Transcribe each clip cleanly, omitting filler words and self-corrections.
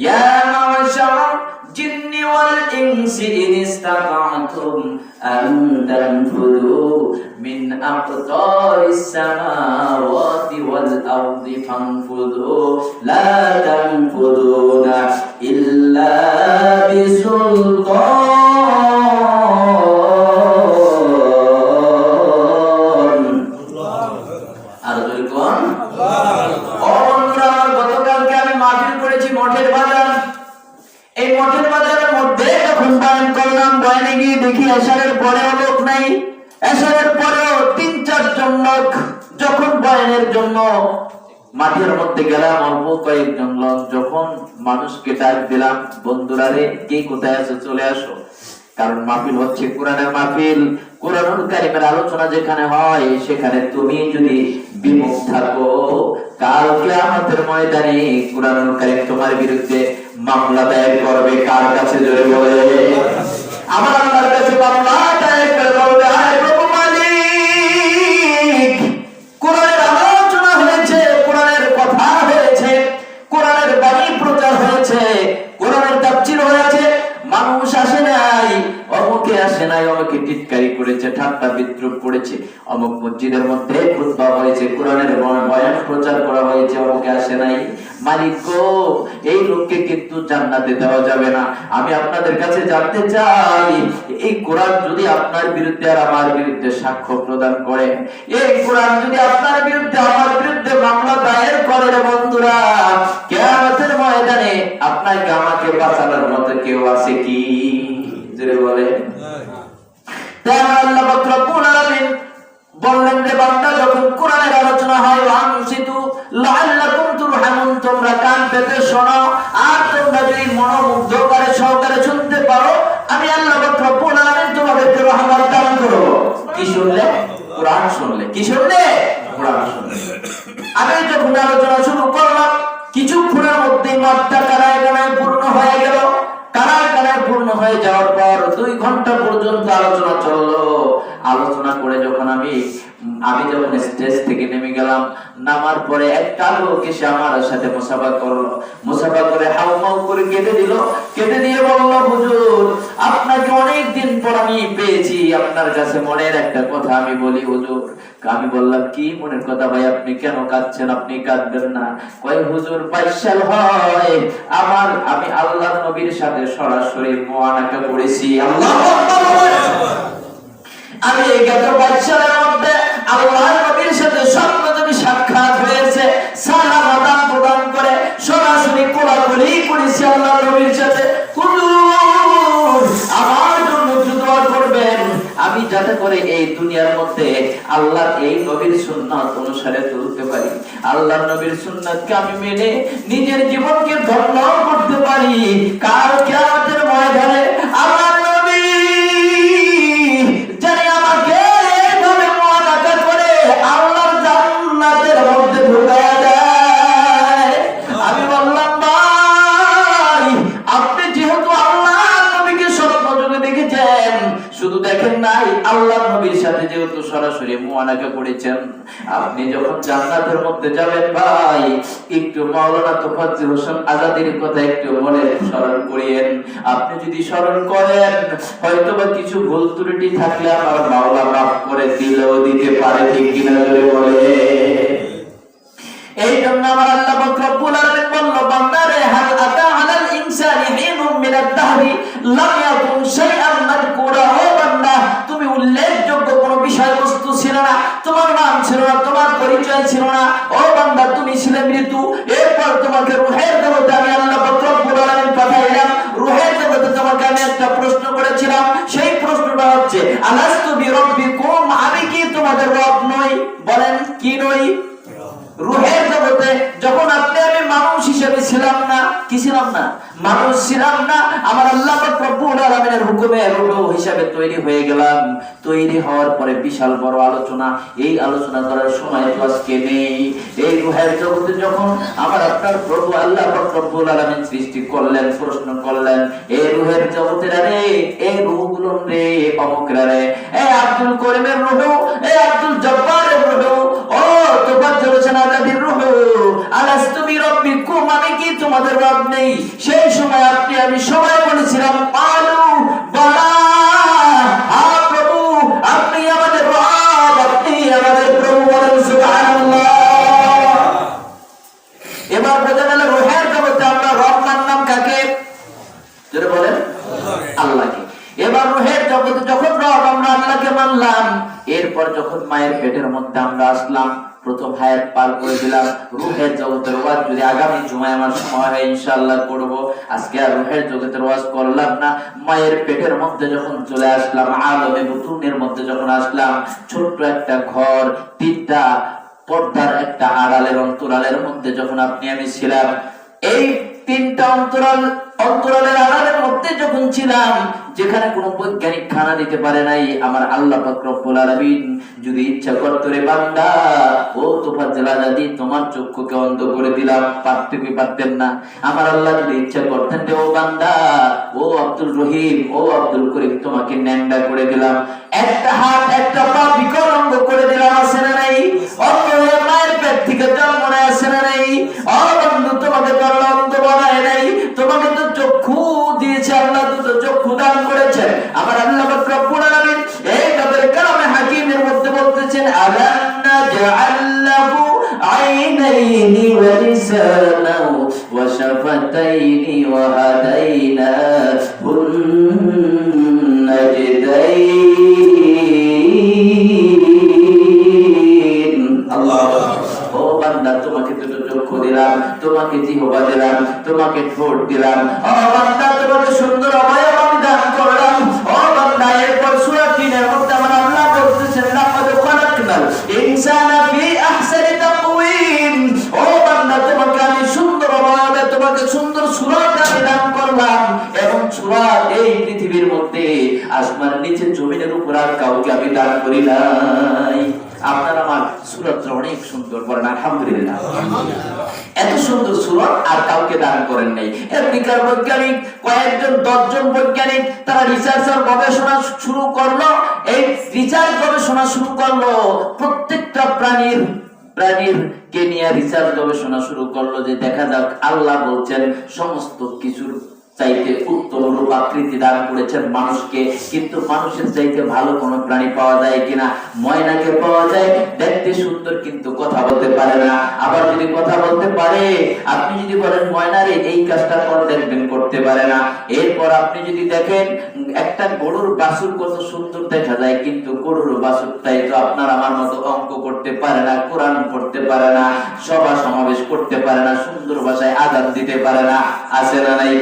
ইয়া মা'শারাল জিন্নি ওয়াল ইনসি in ইসতাতা'তুম আন তানফুযু মিন আকতারিস সামাওয়াতি ওয়াল আরদি ফানফুযু লা তানফুযুনা ইল্লা বিসুলতান। আর যদি কোন গতকালকে আমি মাহফিল করেছি মঠের বাজার। এই মঠের বাজারের মধ্যে যখন বয়ান করলাম, বয়ানে গিয়ে দেখি এশারের পরেও লোক নাই। এশারের পরেও ৩-৪ জন লোক। যখন বয়ানের জন্য মাঠের মধ্যে গেলাম, অল্প কয়েকজন লোক, যখন মানুষকে ডাক দিলাম, বন্ধুরা রে কে কোথায় আছো চলে আসো, কারণ মাহফিল হচ্ছে কোরআনের মাহফিল। কোরআনুল কারীমের আলোচনা যেখানে হয় সেখানে তুমি যদি বিমুখ থাকো, কাল কিয়ামতের ময়দানে কোরআনুল কারীম তোমার বিরুদ্ধে মামলা দায়ের করবে। কার কাছে জোরে বলে? আমার আল্লাহর কাছে মামলা দায়ের করবে। আয় প্রভু মালিক, কোরআনের আলোচনা হয়েছে, কোরআনের কথা হয়েছে, কোরআনের বাণী প্রচার হয়েছে, কোরআনের তাফসীর হয়েছে, মানুষ আসে নাই, অমুকে আসে নাই, অমুকে টিটকারি করেছে, ঠাট্টা বিদ্রুপ করেছে, অমুক মসজিদের মধ্যে খুতবা হয়েছে, কোরআনের বয়ান প্রচার করা হয়েছে, অমুকে আসে নাই। মালিক গো, এই লোককে কিন্তু জান্নাতে দেওয়া যাবে না। আমি আপনাদের কাছে জানতে চাই, এই কোরআন যদি আপনার বিরুদ্ধে আর আমার বিরুদ্ধে সাক্ষ্য প্রদান করে, এই কোরআন যদি আপনার বিরুদ্ধে আমার বিরুদ্ধে মামলা দায়ের করে, বন্ধুরা, কিয়ামতের ময়দানে আপনাকে আমাকে বাঁচানোর মতো কেউ আছে কি? জোরে বলে। তাই আল্লাহ পাক রব্বুল আলামিন বললেন, রে বান্দা, যখন কোরআনের আলোচনা হয়, ওয়ানসিতু লাআল্লাকুম তুরহামুন, তোমরা কান পেতে শোনো। আর তোমরা যদি মনোমুগ্ধকারে সহকারে শুনতে পারো, আমি আল্লাহ পাক রব্বুল আলামিন তোমাদেরকে রহমত দান করব। কি শুনলে? কোরআন শুনলে। কি শুনলে? কোরআন শুনলে। আমি যখন আলোচনা শুরু করলাম, কিছুক্ষণের মধ্যেই মাঠটা কানায় কানায় পূর্ণ হয়ে গেল। কানায় কানায় পূর্ণ হয়ে যাওয়ার পর 2 ঘন্টা পর্যন্ত আলোচনা চললো। আলোচনা করে যখন আমি যখন স্টেজ থেকে নেমে গেলাম, নামার পরে একটা লোক এসে আমার সাথে মুসাফা করলো। মুসাফা করে হাউমাউ করে কেটে দিল। কেটে দিয়ে বলল, হুজুর, আপনাকে অনেক দিন পর আমি পেয়েছি, আপনার কাছে মনের একটা কথা আমি বলি হুজুর। আমি বললাম, কি মনের কথা ভাই? আপনি কেন কাঁদছেন? আপনি কাঁদবেন না। কয়, হুজুর, 22 সাল হয় আমি আল্লাহর নবীর সাথে সরাসরি মুআনাকা করেছি। আল্লাহু আকবার। আমি এই গত 22 সালের মধ্যে আল্লাহর নবীর সাথে সর্বপ্রথম সাক্ষাৎ হয়েছে। সালাম আদান প্রদান করে সরাসরি কোলাকুলি করেছি আল্লাহর নবীর সাথে। হুজুর, আমার জন্য দোয়া করবেন, আমি যাতে করে এই দুনিয়ার মধ্যে আল্লাহর এই নবীর সুন্নাত অনুসারে চলতে পারি, আল্লাহর নবীর সুন্নাতকে আমি মেনে নিজের জীবনকে ধন্য করতে পারি। কাল কিয়ামতের ময়দানে আল্লাহর নবী জানি আমাকে এইভাবে মুআনাকা করে আল্লাহর জান্নাতের মধ্যে ঢুকায়া দেয়। আমি বললাম, ভাই, আপনি যেহেতু আল্লাহর নবীকে স্বপ্নযোগে দেখেছেন, শুধু দেখেন নাই, আল্লাহর নবীর সাথে যেহেতু সরাসরি মুআনাকা করেছেন, আপনি যখন জান্নাতের মধ্যে যাবেন, ভাই, একটু মাওলানা তোফাজ্জল হোসেন আজাদের কথা একটু মনে স্মরণ করিয়েন। আপনি যদি স্মরণ করেন, হয়তোবা কিছু ভুল ত্রুটি থাকলে আমার মাওলা মাফ করে দিলেও দিতে পারে। ঠিক কিনা জোরে বলে? এই জন্য আমার আল্লাহ পাক রব্বুল আলামিন বলল, বান্দারে, হাল আতা আলাল ইনসানি হিনুম মিনাদ দাহরি লাম ইয়াকুন শাইআন মাযকুরা। ও বান্দা, তুমি উল্লেখযোগ্য কোনো বিষয়বস্তু ছিল না, তোমার নাম ছিল না, তোমার পরিচয় ছিল না। ও বান্দা, তুমি ছিলে মৃত্যু। এরপর তোমাকে রূহের জগতে আমি আল্লাহ পাক রব্বুল আলামিন পাঠাইলাম। রূহের জগতে তোমাকে আমি একটা প্রশ্ন করেছিলাম। সেই প্রশ্নটা হচ্ছে, আলাস্তু বিরাব্বিকুম, আমি কি তোমাদের রব নই? বলেন, কি নই? রূহের জগতে যখন আপনি আমি মানুষ হিসেবে ছিলাম না, কি ছিলাম না? মানুষ ছিলাম না। আমার আল্লাহ পাক রব্বুল আলামিনের হুকুমে রূহ হিসেবে তৈরি হয়ে গেলাম। তৈরি হওয়ার পরে বিশাল বড় আলোচনা। এই আলোচনা করার সময় তো আজকে নেই। এই রূহের জগতে যখন আমার আপনার প্রভু আল্লাহ পাক রব্বুল আলামিন সৃষ্টি করলেন, প্রশ্ন করলেন, এই রূহের জগতের রে, এই রূহগুলো রে, অমুকরা রে, এই আব্দুল করিমের রূহ, এই আব্দুল জব্বারের রূহ, ও তোফাজ্জল হোসেন আজাদের রূহ, আলাস্তু বিরাব্বিকুম, আমি কি তোমাদের রব নেই? সেই সময় আপনি আমি সবাই বলেছিলাম আলু বালা, হ্যাঁ প্রভু আপনি আমাদের রব, আপনি আমাদের প্রভু। বলেন সুবহানাল্লাহ। এবার বোঝা গেল রূহের জগতে আমরা রব মানলাম কাকে? জোরে বলেন আল্লাহকে। এবার রূহের জগতে যখন রব আমরা আল্লাহকে মানলাম, এরপর যখন মায়ের পেটের মধ্যে আমরা আসলাম, প্রথম হায়াত পার করে দিলাম। রূহের জগতের ওয়াজ যদি আগামী জুমায় আমার সময় হয় ইনশাআল্লাহ করব। আজকে আর রূহের জগতের ওয়াজ করলাম না। মায়ের পেটের মধ্যে যখন চলে আসলাম, আলমে বুতুনের মধ্যে যখন আসলাম, ছোট্ট একটা ঘর, তিনটা পর্দার একটা আড়ালের অন্তরালের মধ্যে যখন আপনি আমি ছিলাম, এই তিনটা অন্তরালের আড়ালের মধ্যে যখন ছিলাম, যেখানে কোনো বৈজ্ঞানিক খানা দিতে পারে নাই, আমার আল্লাহ পাক রব্বুল আলামিন যদি ইচ্ছা করত রে বান্দা ও তোফাজ্জল আজাদি তোমার চক্ষুকে অন্ধ করে দিলাম, পারতে কি পারতেন না? আমার আল্লাহ যদি ইচ্ছা করতেন যে ও বান্দা ও আব্দুল রহিম ও আব্দুল করিম তোমাকে ন্যাংডা করে দিলাম, একটা হাত একটা পা বিকলাঙ্গ করে দিলাম, আছে না নাই? অন্ধ হয়ে মায়ের পেট থেকে জন্ম নেয়, আছে না নাই? ও বন্ধু তোমাকে তো আল্লাহ অন্ধ বানায় নাই, তোমাকে তো চক্ষু দিয়েছে আল্লাহ, দুটো চক্ষু দান করেছেন আমার আল্লাহ পাক রব্বুল আলামিন। এই তাদের কালামে হাকিমের মধ্যে বলতেছেন আলাম নাজআল লাহু আইনাইনি ওয়া লিসানাও ওয়া শাফাতাইনি ওয়া হাদাইনাহুন নাজদাইন। আল্লাহু আকবার। ও বান্দা তোমাকে দুটো চক্ষু দিলাম, তোমাকে জিহ্বা দিলাম, তোমাকে ঠোঁট দিলাম, ও বান্দা তোমাকে সুন্দর অবয়ব আমি দান করলাম। ও বান্দা এরপর সূরা ৩ এর মধ্যে আমার আল্লাহ বলতেছেন লাকাদ খালাকনাল ইনসানা ফি আহসানি তাকওয়িম। ও বান্দা তোমাকে আমি সুন্দর অবয়বে তোমাকে সুন্দর সূরত আমি দান করলাম, এবং সূরত এই পৃথিবীর মধ্যে আসমানের নিচে জমিনের উপর আর কাউকে আমি দান করি নাই। আপনার আমার সূরতটা অনেক সুন্দর, বলেন আলহামদুলিল্লাহ। এত সুন্দর সূরত আর কাউকে দান করেন নাই। আমেরিকার বৈজ্ঞানিক কয়েকজন 10 জন বৈজ্ঞানিক তারা রিসার্চ আর গবেষণা শুরু করলো। এই রিসার্চ গবেষণা শুরু করলো প্রত্যেকটা প্রাণীর কে নিয়ে রিসার্চ গবেষণা শুরু করলো যে দেখা যাক আল্লাহ বলছেন সমস্ত কিছুর চাইতে উত্তম রূপ আকৃতি দান করেছেন মানুষকে, কিন্তু মানুষের চাইতে ভালো কোনো প্রাণী পাওয়া যায় কিনা? ময়নাকে পাওয়া যায়, দেখতে সুন্দর কিন্তু কথা বলতে পারে না। আবার যদি কথা বলতে পারে, আপনি যদি বলেন ময়নারে এই কাজটা কর, দেখবেন করতে পারে না। এরপর আপনি যদি দেখেন একটা গরুর বাছুর কত সুন্দর দেখা যায়, কিন্তু গরুর বাছুরটাই তো আপনার আমার মতো অঙ্ক করতে পারে না, কোরআন পড়তে পারে না, সভা সমাবেশ করতে পারে না, সুন্দর ভাষায় আযান দিতে পারে না, আছে না নাই?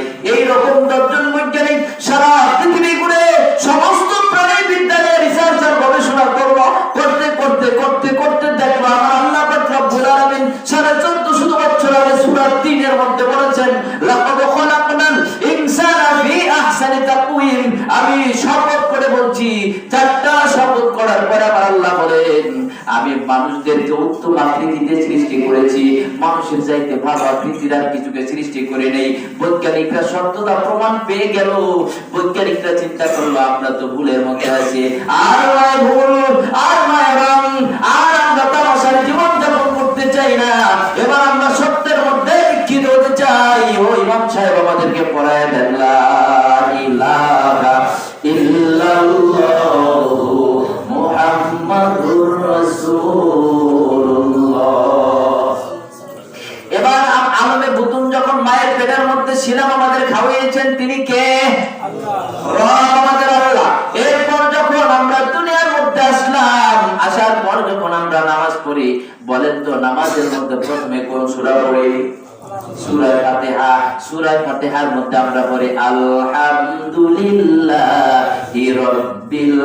এইরকম 10 জন বৈজ্ঞানিক সারা পৃথিবী ঘুরে সমস্ত প্রাণী বিজ্ঞানের রিসার্চ আর গবেষণা করলো। করতে করতে করতে করতে দেখলো আমার আল্লাহ পাক রব্বুল আলামিন 1450 বছর আগে সূরা ৩ এর মধ্যে বলেছেন লাকাদ খালাকনাল ইনসানা ফি আহসানি তাকওয়িম। আমি শপথ করে বলছি, 4টা শপথ করার পরে আমার আল্লাহ বলেন আমি মানুষদেরকে উত্তম আকৃতিতে সৃষ্টি করেছি, মানুষের চাইতে ভালো আকৃতির আর কিছুকে সৃষ্টি করে নেই। বৈজ্ঞানিকরা সত্যতা প্রমাণ পেয়ে গেল। বৈজ্ঞানিকরা চিন্তা করলো আমরা তো ভুলের মধ্যে আছি, আর ভুল আর মায়াবান, আর আমরা তামাশার জীবন যাপন করতে চাই না, এবার আমরা সত্যের মধ্যে বিক্ষিপ্ত হতে চাই। ও ইমাম সাহেব আমাদেরকে পড়ায় দেন লা ইলাহা ইল্লাল্লাহু মুহাম্মাদুর রাসূলুল্লাহ। এবার আলমে বুতুন যখন মায়ের পেটের মধ্যে ছিলাম আমাদের খাওয়াইয়েছেন তিনি কে? আল্লাহ, রব আমাদের আল্লাহ। এরপর যখন আমরা দুনিয়ার মধ্যে আসলাম, আসার পর যখন আমরা নামাজ পড়ি, বলেন তো নামাজের মধ্যে প্রথমে কোন সূরা পড়ি? সূরা ফাতিহা। সূরা ফাতিহার মধ্যে আমরা পড়ি আলহামদুলিল্লাহি রাব্বিল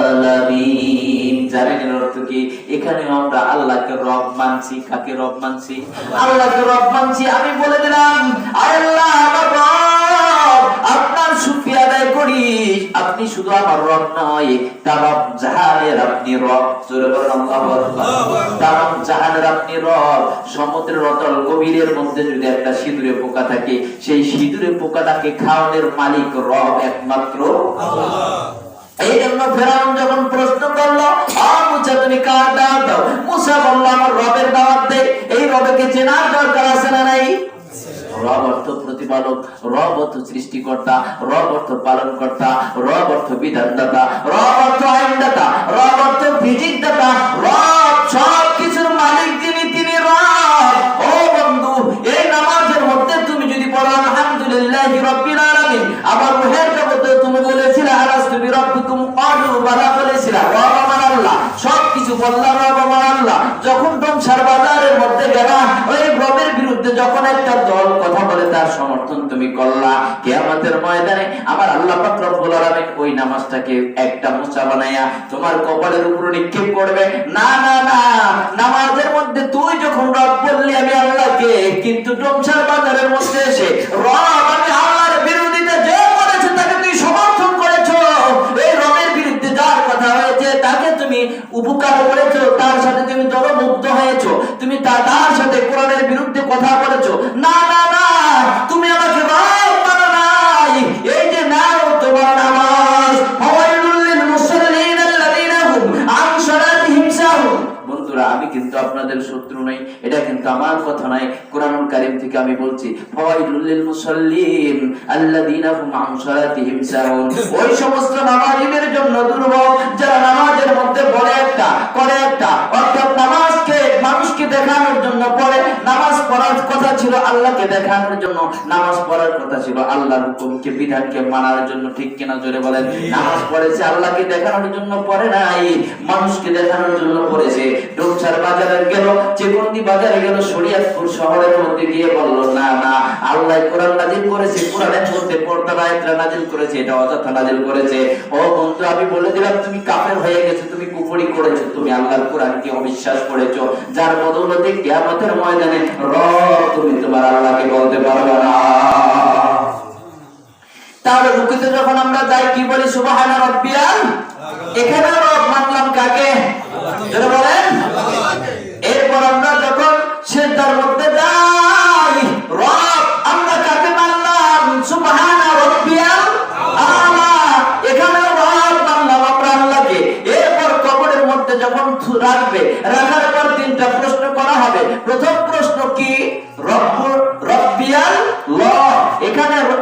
আলামিন। জানেন এর অর্থ কি? এখানে আমরা আল্লাহকে রব মানছি। কাকে রব মানছি? আল্লাহকে রব মানছি। আমি বলে দিলাম আল্লাহ আমার রব, আপনার শুকরিয়া আদায় করি, আপনি শুধু আমার রব নয়, তামাম জাহানের আপনি রব। জোরে বলেন আল্লাহু আকবার। তামাম জাহানের আপনি রব। সমুদ্রের অতল গভীরের মধ্যে যদি একটা সিঁদুরে পোকা থাকে, সেই সিঁদুরে পোকাটাকে খাওয়ানোর মালিক রব একমাত্র আল্লাহ। এই জন্য ফেরাউন যখন প্রশ্ন করলো মুসা তুমি কার দাওয়াত দাও, মুসা বলল আমার রবের দাওয়াত দেই। এই রবকে চেনার দরকার আছে না নাই? রব অর্থ প্রতিপালক, রব অর্থ সৃষ্টিকর্তা, রব অর্থ পালনকর্তা, রব অর্থ বিধানদাতা, রব অর্থ আইনদাতা, রব অর্থ ভিজিটদাতা, রব সব কিছুর মালিক যিনি, তিনি রব। ও বন্ধু, এই নামাজের মধ্যে তুমি যদি পড়ো আলহামদুলিল্লাহি রাব্বিল আলামিন, আবার রুহের জগতে তুমি বলেছিলে আলাস্তু বিরাব্বিকুম, ক্বালু বালা বলেছিলা, রব আমার আল্লাহ, সবকিছু বললা রব আমার আল্লাহ। যখন সংসার বাজারের মধ্যে গেলা, ওই রবের বিরুদ্ধে যখন একটা দল কথা বলে তার সমর্থন তুমি করলা, কিয়ামতের ময়দানে আমার আল্লাহ পাক রব্বুল আলামিন ওই নামাজটাকে একটা মোচা বানায়া তোমার কপালের উপর নিক্ষেপ করবে। না না না, নামাজের মধ্যে তুই যখন রব বললি আমি আল্লাহকে, কিন্তু সংসার বাজারের মধ্যে এসে রব আমি আল্লাহর বিরোধিতা যে করেছে তাকে তুই সমর্থন করেছো। এই রবের বিরুদ্ধে যার কথা হয়েছে তাকে তুমি উপকার করেছো, তার সাথে তুমি দলমুক্ত হয়েছো, তুমি তার সাথে কোরআনের বিরুদ্ধে কথা বলেছো। না না না, তুমি আমাকে রব মানো নাই। এই যে নাও তোমার নামাজ, ফাওয়াইলুল লিল মুসাল্লিন আল্লাযীনা হুম আন সালাতিহিম সাহুন। বন্ধুরা, আমি কিন্তু আপনাদের শত্রু নই, এটা কিন্তু আমার কথা নাই, কোরআনুল কারীম থেকে আমি বলছি। ফাওয়াইলুল লিল মুসাল্লিন আল্লাযীনা হুম আন সালাতিহিম সাহুন। ওই সমস্ত নামাজীদের জন্য দুর্ভোগ যারা নামাজের মধ্যে বলে একটা করে একটা, অর্থাৎ নামাজকে মানুষকে দেখানোর জন্য পড়ে। নামাজ পড়ার কথা ছিল আল্লাহকে দেখানোর জন্য, নামাজ পড়ার কথা ছিল আল্লাহর হুকুমকে বিধানকে মানার জন্য। ঠিক কিনা জোরে বলেন? নামাজ পড়েছে আল্লাহকে দেখানোর জন্য পড়ে নাই, মানুষকে দেখানোর জন্য পড়েছে। ডোমছার বাজারে গেল, চেকন্দি বাজারে গেল, শরীয়তপুর শহরের মধ্যে গিয়ে বলল না না, আল্লাহ কোরআন নাযিল করেছে, কোরআনের মধ্যে পর্দার আয়াতটা নাযিল করেছে, এটা অযথা নাযিল করেছে। ও বন্ধু, আমি বলে দিলাম তুমি কাফের হয়ে গেছো, তুমি কুফরি করেছো, তুমি আল্লাহর কোরআনকে অবিশ্বাস করেছো, যার বদৌলতে কিয়ামতের ময়দানে রব তুমি তোমার আল্লাহকে বলতে পারবে না। তাহলে রুকুতে যখন আমরা যাই কি বলি? সুবহান রাব্বিয়াল। এখানে রব মানলাম কাকে? যারা বলেন। এরপর আমরা যখন সিজদার মধ্যে যাই, রব আমরা কাকে মানলাম? সুবহান রাব্বিয়াল আলা। এখানে রব মানলাম আমরা আল্লাহকে। এরপর কবরের মধ্যে যখন রাখবে, রাখার পর তিনটা প্রশ্ন করা হবে। প্রথম প্রশ্ন কি? রব্বিয়াল ল।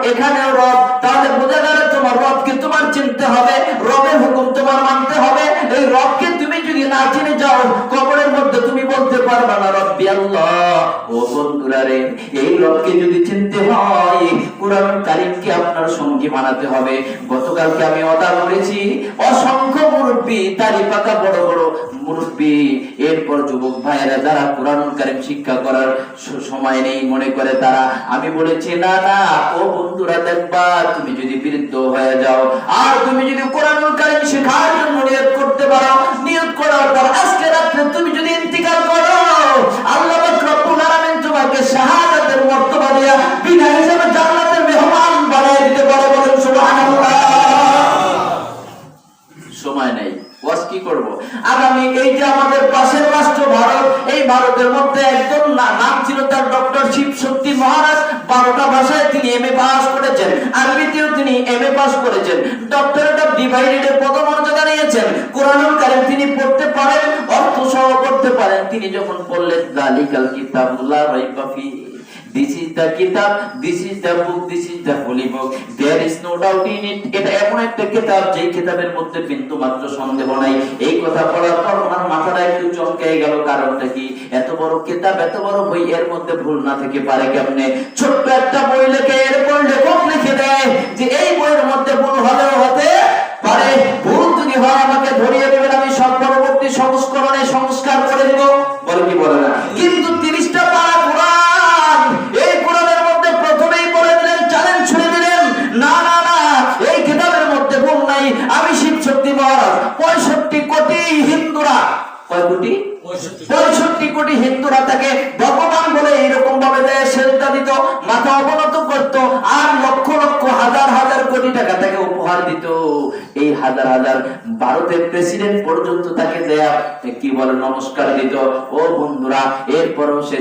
এখানে রব, তাহলে বোঝা গেল তোমার রবকে তোমার চিনতে হবে, রবের হুকুম তোমার মানতে হবে। এই রবকে তুমি যদি না চিনে যাও, কবরের মধ্যে তুমি বলতে পারবে না রব্বি আল্লাহ। ও বন্ধুরা রে, এই রবকে যদি চিনতে হয়, কোরআনুল কারীমকে আপনার সঙ্গী বানাতে হবে। গতকালকে আমি অদা করেছি, অসংখ্য মুরব্বি, দাড়ি পাকা বড় বড় মুরব্বি, এরপর যুবক ভাইয়েরা যারা কোরআনুল কারীম শিক্ষা করার সময় নেই মনে করে তারা, আমি বলেছি না না, ও বন্ধুরা দেখবা, তুমি যদি বৃদ্ধ হয়ে যাও আর তুমি যদি কোরআনুল কারীম শেখার জন্য নিয়ত করতে পারো, নিয়ত করার পর আজকে রাতে তুমি যদি ইন্তিকাল করো, আল্লাহ পাক রব্বুল আলামিন তোমাকে শাহাদাতের মর্তবা দিয়া বিনা হিসাবে জান্নাতের মেহমান বানিয়ে দিতে পারে। বলেন সুবহানাল্লাহ। সময় নেই, ওয়াজ কি করব? আগামী এই যে আমাদের পাশের রাষ্ট্র ভারত, এই ভারতের মধ্যে একজন নাম ছিল তার ডক্টর শিব শক্তি মহারাজ। 12টা ভাষায় তিনি এমএ পাস করেছেন, আরবিতেও তিনি এমএ পাস করেছেন, ডক্টরেট অফ ডিভাইনের পদমর্যাদা নিয়েছেন। কোরআনুল কারীম তিনি পড়তে পারেন, অর্থ সহ পড়তে পারেন। তিনি যখন বললেন যালিকাল কিতাবুল লা রাইবা ফিহি, this is the kitab, this is the book, this is the holy book, there is no doubt in it. এটা এমন একটা কিতাব যে কিতাবের মধ্যে বিন্দু মাত্র সন্দেহ নাই। এই কথা পড়ার পর ওনার মাথাটা একটু চমকে গেল। কারণটা কি? এত বড় কিতাব, এত বড় বই, এর মধ্যে ভুল না থেকে পারে কেমনে? ছোট্ট একটা বই লিখে এরপর লেখক লিখে দেয় যে এই বইয়ের মধ্যে ভুল হলেও হতে পারে, ভুল যদি হয় আমাকে ধরিয়ে দেবেন, আমি সব পরবর্তী সংস্করণে সংস্কার করে দেব। বলে কি বলে না? কিন্তু 30টা পারা কোরআন, এই কোরআনের মধ্যে প্রথমেই বলে দিলেন, চ্যালেঞ্জ ছুড়ে দিলেন, না না না, এই কিতাবের মধ্যে ভুল নাই। আমি শিব শক্তি মহারাজ 65 কোটি হিন্দুরা, কয় কোটি? 65 কোটি হিন্দুরা তাকে ভগবান বলে এইরকম ভাবে দেয়, সেজদা দিত, মাথা অবনত করত, আর লক্ষ লক্ষ হাজার হাজার কোটি টাকা তাকে উপহার দিত। এই হাজার হাজার ভারতের প্রেসিডেন্ট পর্যন্ত তাকে দেয়া কি বলে নমস্কার দিত। ও বন্ধুরা, এরপরও সে